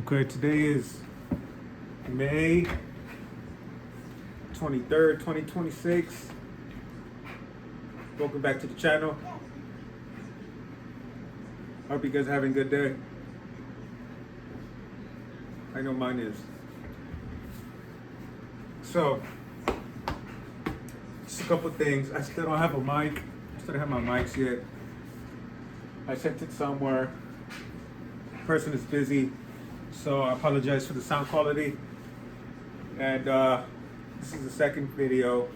Okay, today is May 23rd, 2026. Welcome back to the channel. I hope you guys are having a good day. I know mine is. So, just a couple things. I still don't have a mic. I still don't have my mics yet. I sent it somewhere. The person is busy. So I apologize for the sound quality. And this is the second video,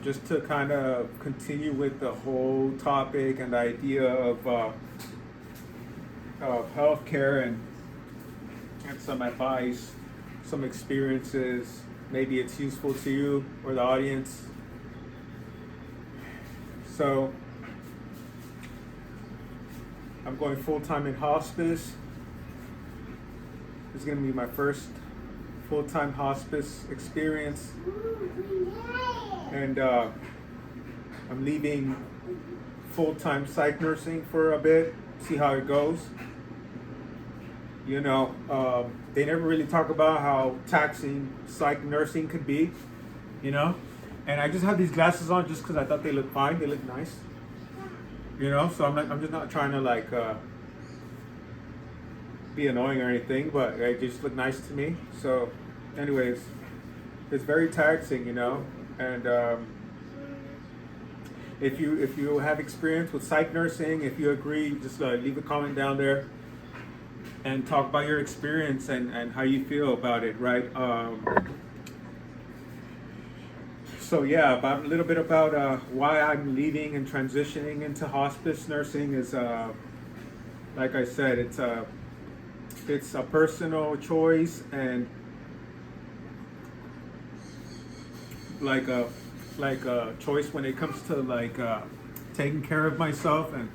just to kind of continue with the whole topic and the idea of healthcare and some advice, some experiences. Maybe it's useful to you or the audience. So I'm going full-time in hospice. This is going to be my first full-time hospice experience, and I'm leaving full-time psych nursing for a bit, see how it goes. You know, they never really talk about how taxing psych nursing could be, you know, and I just have these glasses on just because I thought they looked fine, they look nice, you know, so I'm just not trying to like be annoying or anything, but they just look nice to me. So anyways, it's very taxing, you know, and if you have experience with psych nursing, if you agree, just leave a comment down there and talk about your experience and how you feel about it, right? So yeah, about a little bit about why I'm leaving and transitioning into hospice nursing is, like I said, it's a personal choice and like a choice when it comes to like taking care of myself, and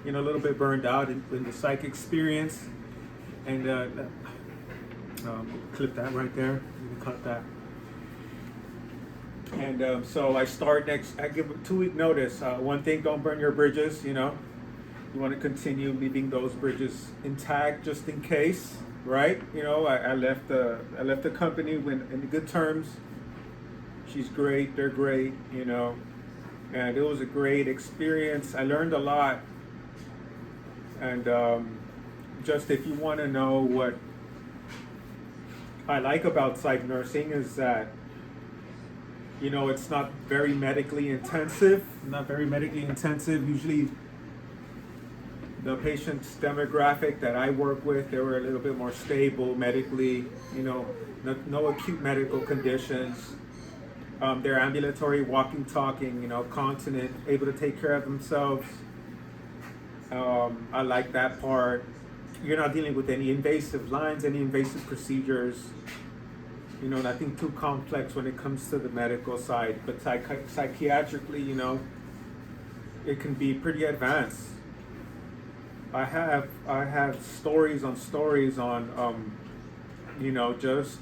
you know, a little bit burned out in the psych experience, and clip that right there, you can cut that. And so I give a 2-week notice. One thing, don't burn your bridges, you know. You want to continue leaving those bridges intact just in case, right? You know, I left the company in good terms. She's great, they're great, you know, and it was a great experience. I learned a lot, and just if you want to know what I like about psych nursing is that, you know, it's not very medically intensive. Usually the patient's demographic that I work with, they were a little bit more stable medically, you know, no acute medical conditions. They're ambulatory, walking, talking, you know, continent, able to take care of themselves. I like that part. You're not dealing with any invasive lines, any invasive procedures, you know, nothing too complex when it comes to the medical side. But psychiatrically, you know, it can be pretty advanced. I have stories on you know, just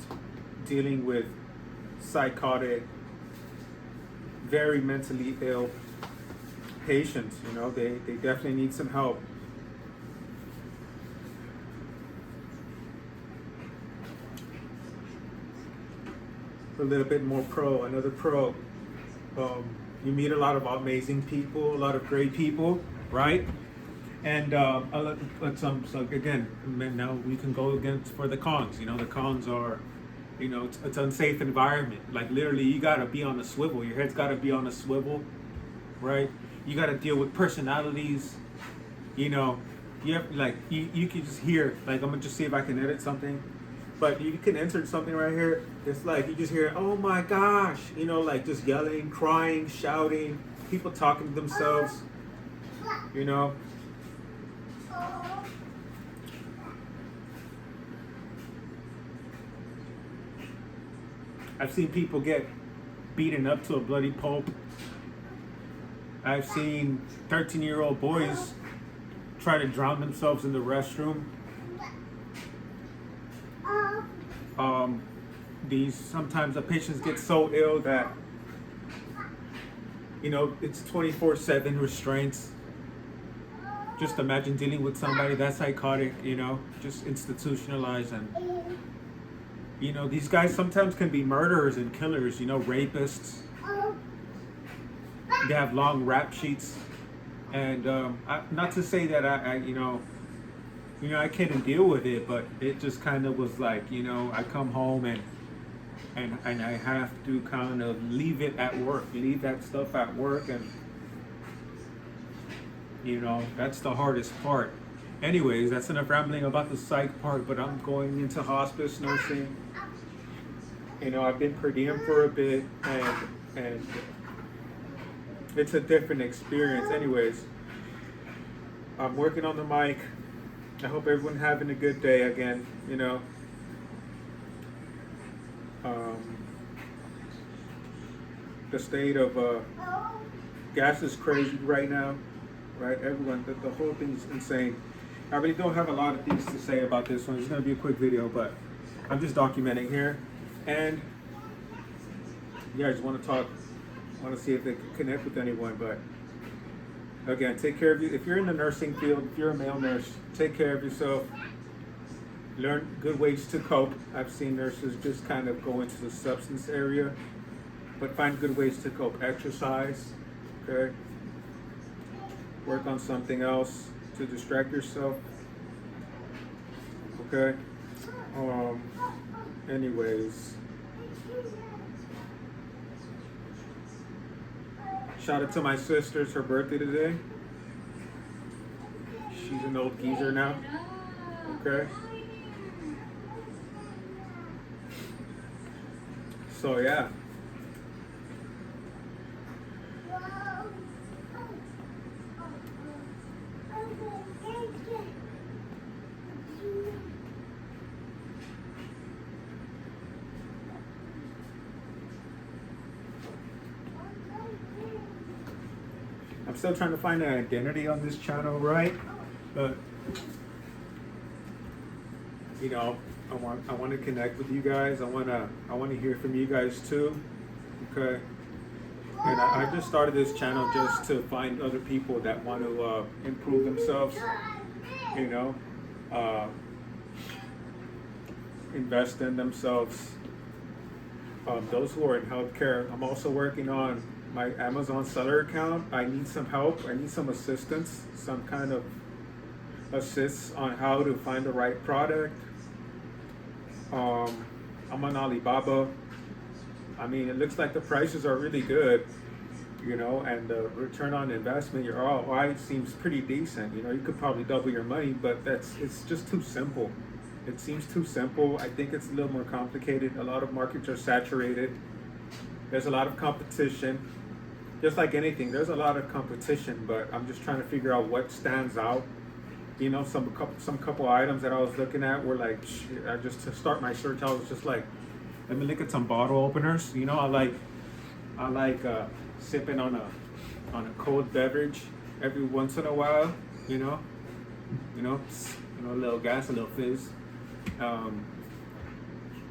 dealing with psychotic, very mentally ill patients. You know, they definitely need some help. A little bit more another pro. You meet a lot of amazing people, a lot of great people, right? And so again, now we can go against for the cons. You know, the cons are, you know, it's unsafe environment. Like literally, you gotta be on a swivel. Your head's gotta be on a swivel, right? You gotta deal with personalities. You know, you have like you can just hear. Like I'm gonna just see if I can edit something, but you can insert something right here. It's like you just hear, oh my gosh, you know, like just yelling, crying, shouting, people talking to themselves. You know. I've seen people get beaten up to a bloody pulp. I've seen 13-year-old boys try to drown themselves in the restroom. Sometimes the patients get so ill that, you know, it's 24/7 restraints. just imagine dealing with somebody that's psychotic, just institutionalized. And these guys sometimes can be murderers and killers, rapists. They have long rap sheets. And not to say that I couldn't deal with it, but it just kind of was like, I come home and I have to kind of leave that stuff at work, and that's the hardest part. Anyways, that's enough rambling about the psych part, but I'm going into hospice nursing. I've been per diem for a bit, and it's a different experience. Anyways, I'm working on the mic. I hope everyone's having a good day again, the state of gas is crazy right now, right? Everyone, the whole thing's insane. I really don't have a lot of things to say about this one. It's going to be a quick video, but I'm just documenting here. And yeah, I just want to talk. I want to see if they can connect with anyone. But again, take care of you. If you're in the nursing field, if you're a male nurse, take care of yourself. Learn good ways to cope. I've seen nurses just kind of go into the substance area, but find good ways to cope. Exercise, okay? Work on something else to distract yourself, okay? Anyways, shout out to my sister. It's her birthday today. She's an old geezer now, okay? So yeah. I'm still trying to find an identity on this channel, right? But I want to connect with you guys. I want to hear from you guys too. Okay. And I just started this channel just to find other people that want to improve themselves. Invest in themselves. Those who are in healthcare. I'm also working on my Amazon seller account. I need some help. I need some assistance, some kind of assists on how to find the right product. I'm on Alibaba. I mean, it looks like the prices are really good, and the return on investment, your ROI seems pretty decent. You could probably double your money, but it's just too simple. It seems too simple. I think it's a little more complicated. A lot of markets are saturated. There's a lot of competition. Just like anything, there's a lot of competition, but I'm just trying to figure out what stands out. Some couple items that I was looking at were like, to start my search, I was just like, let me look at some bottle openers. I like sipping on a cold beverage every once in a while. A little gas, a little fizz.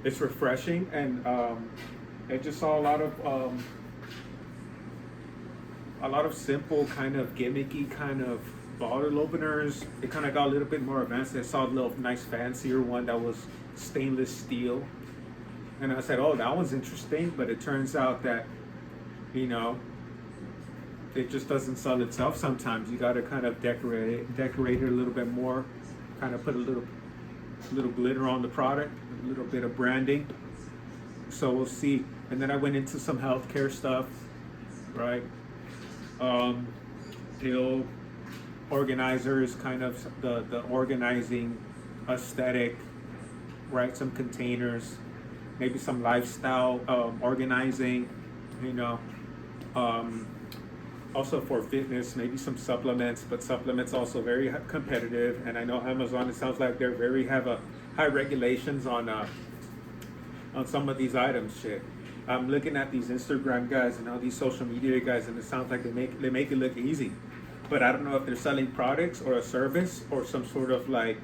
It's refreshing, and I just saw a lot of simple, kind of gimmicky, kind of bottle openers. It kind of got a little bit more advanced. I saw a little nice fancier one that was stainless steel, and I said, oh, that one's interesting. But it turns out that it just doesn't sell itself. Sometimes you got to kind of decorate it a little bit more, kind of put a little glitter on the product, a little bit of branding. So we'll see. And then I went into some healthcare stuff, right? Pill organizers, kind of the organizing aesthetic, right? Some containers, maybe some lifestyle organizing, also for fitness, maybe some supplements, but supplements also very competitive. And I know Amazon, it sounds like they're have a high regulations on some of these items. Shit, I'm looking at these Instagram guys and all these social media guys, and it sounds like they make it look easy. But I don't know if they're selling products or a service or some sort of like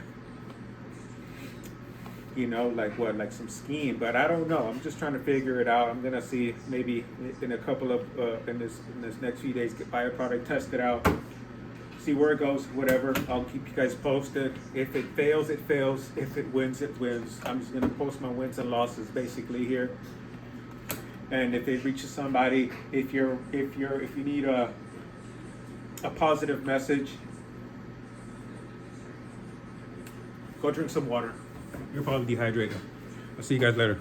like some scheme. But I don't know. I'm just trying to figure it out. I'm gonna see maybe in a couple of in this next few days, buy a product, test it out, see where it goes, whatever. I'll keep you guys posted. If it fails, it fails. If it wins, it wins. I'm just gonna post my wins and losses basically here. And if it reaches somebody, if you need a positive message, go drink some water. You're probably dehydrated. I'll see you guys later.